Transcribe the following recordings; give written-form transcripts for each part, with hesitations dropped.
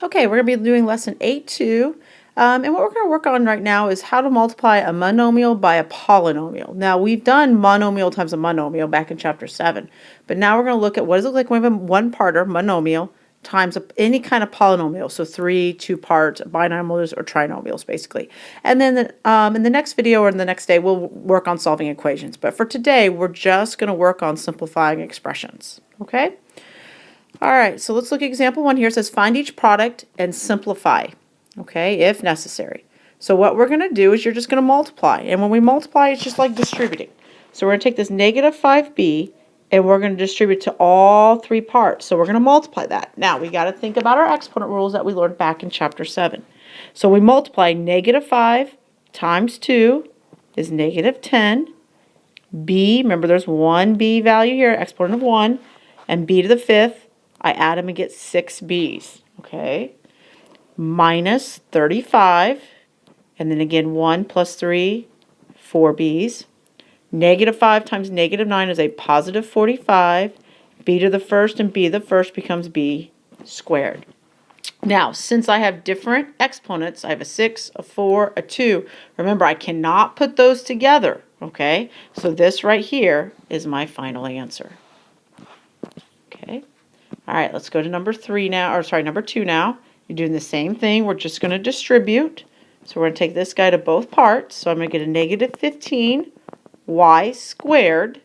Okay, we're going to be doing lesson 8-2. And what we're going to work on right now is how to multiply a monomial by a polynomial. Now, we've done monomial times a monomial back in chapter 7. But now we're going to look at what does it look like when we have a one-parter, monomial, times any kind of polynomial. So 3, 2-part, binomials, or trinomials, basically. And then in the next video or in the next day, we'll work on solving equations. But for today, we're just going to work on simplifying expressions. Okay? All right, so let's look at example 1 here. It says find each product and simplify, okay, if necessary. So what we're going to do is you're just going to multiply. And when we multiply, it's just like distributing. So we're going to take this negative 5b and we're going to distribute to all 3 parts. So we're going to multiply that. Now, we got to think about our exponent rules that we learned back in chapter 7. So we multiply negative 5 times 2 is negative 10. b, remember there's one b value here, exponent of 1, and b to the 5th. I add them and get 6 b's, okay? Minus 35, and then again 1 plus 3, 4 b's. Negative 5 times negative 9 is a positive 45. B to the first and b to the first becomes b squared. Now, since I have different exponents, I have a 6, a 4, a 2. Remember, I cannot put those together, okay? So this right here is my final answer. Okay? All right, let's go to number 2 now. You're doing the same thing. We're just going to distribute. So we're going to take this guy to both parts. So I'm going to get a negative 15 y squared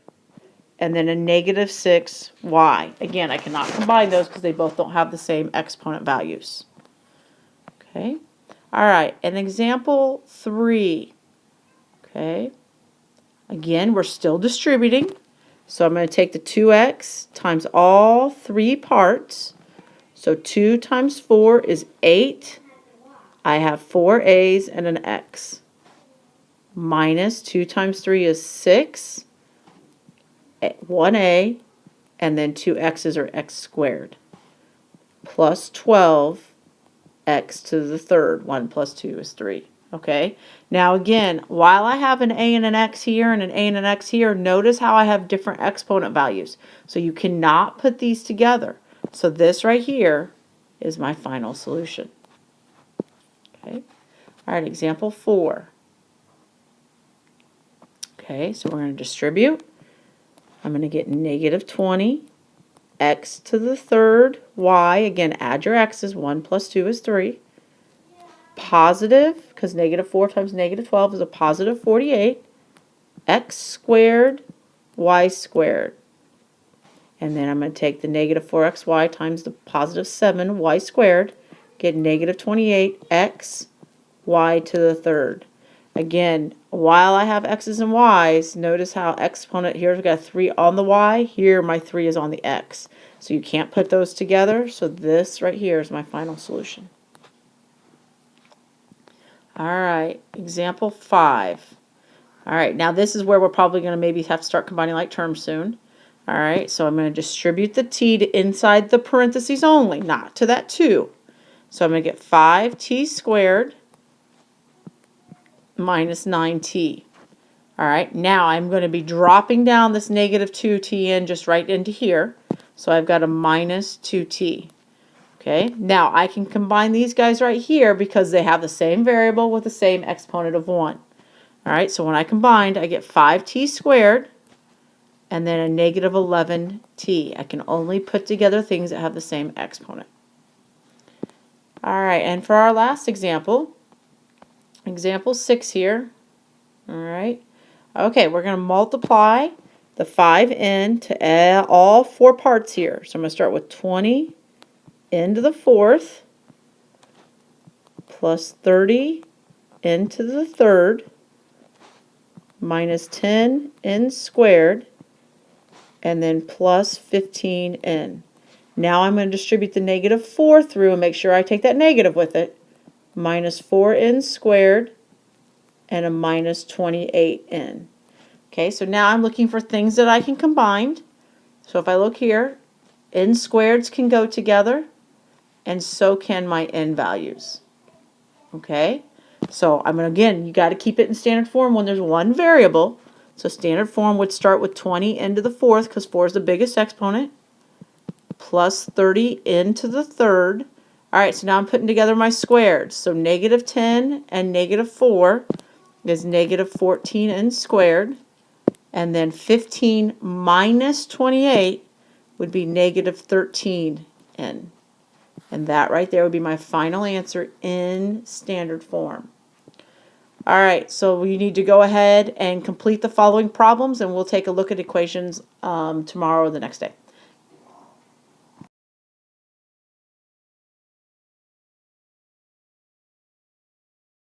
and then a negative 6 y. Again, I cannot combine those because they both don't have the same exponent values. Okay. All right, and example 3. Okay. Again, we're still distributing. So I'm going to take the 2x times all 3 parts. So 2 times 4 is 8. I have 4 a's and an x. Minus 2 times 3 is 6. 1a, and then 2 x's are x squared. Plus 12, x to the third. 1 plus 2 is 3. Okay, now again, while I have an a and an x here and an a and an x here, notice how I have different exponent values. So you cannot put these together. So this right here is my final solution. Okay, all right, example 4. Okay, so we're going to distribute. I'm going to get negative 20, x to the third, y. Again, add your x's. 1 plus 2 is 3. Positive, because negative 4 times negative 12 is a positive 48, x squared, y squared. And then I'm going to take the negative 4xy times the positive 7, y squared, get negative 28, x, y to the third. Again, while I have x's and y's, notice how exponent, here we've got a 3 on the y, here my 3 is on the x. So you can't put those together, so this right here is my final solution. All right, example 5. All right, now this is where we're probably going to maybe have to start combining like terms soon. All right, so I'm going to distribute the t to inside the parentheses only, not to that 2. So I'm going to get 5t squared minus 9t. All right, now I'm going to be dropping down this negative 2t in just right into here. So I've got a minus 2t. Okay, now I can combine these guys right here because they have the same variable with the same exponent of 1. All right, so when I combined, I get 5t squared and then a negative 11t. I can only put together things that have the same exponent. All right, and for our last example, example 6 here. All right, okay, we're going to multiply the 5n to all 4 parts here. So I'm going to start with 20 n to the 4th plus 30 n to the 3rd minus 10 n squared and then plus 15n. Now I'm going to distribute the negative 4 through and make sure I take that negative with it. Minus 4n squared and a minus 28n. Okay, so now I'm looking for things that I can combine. So if I look here, n squareds can go together, and so can my n values. Okay, so I'm going to, again, you got to keep it in standard form when there's one variable. So standard form would start with 20 n to the 4th because 4 is the biggest exponent, plus 30 n to the 3rd. All right, so now I'm putting together my squared. So negative 10 and negative 4 is negative 14n squared. And then 15 minus 28 would be negative 13n. And that right there would be my final answer in standard form. All right, so we need to go ahead and complete the following problems, and we'll take a look at equations tomorrow or the next day.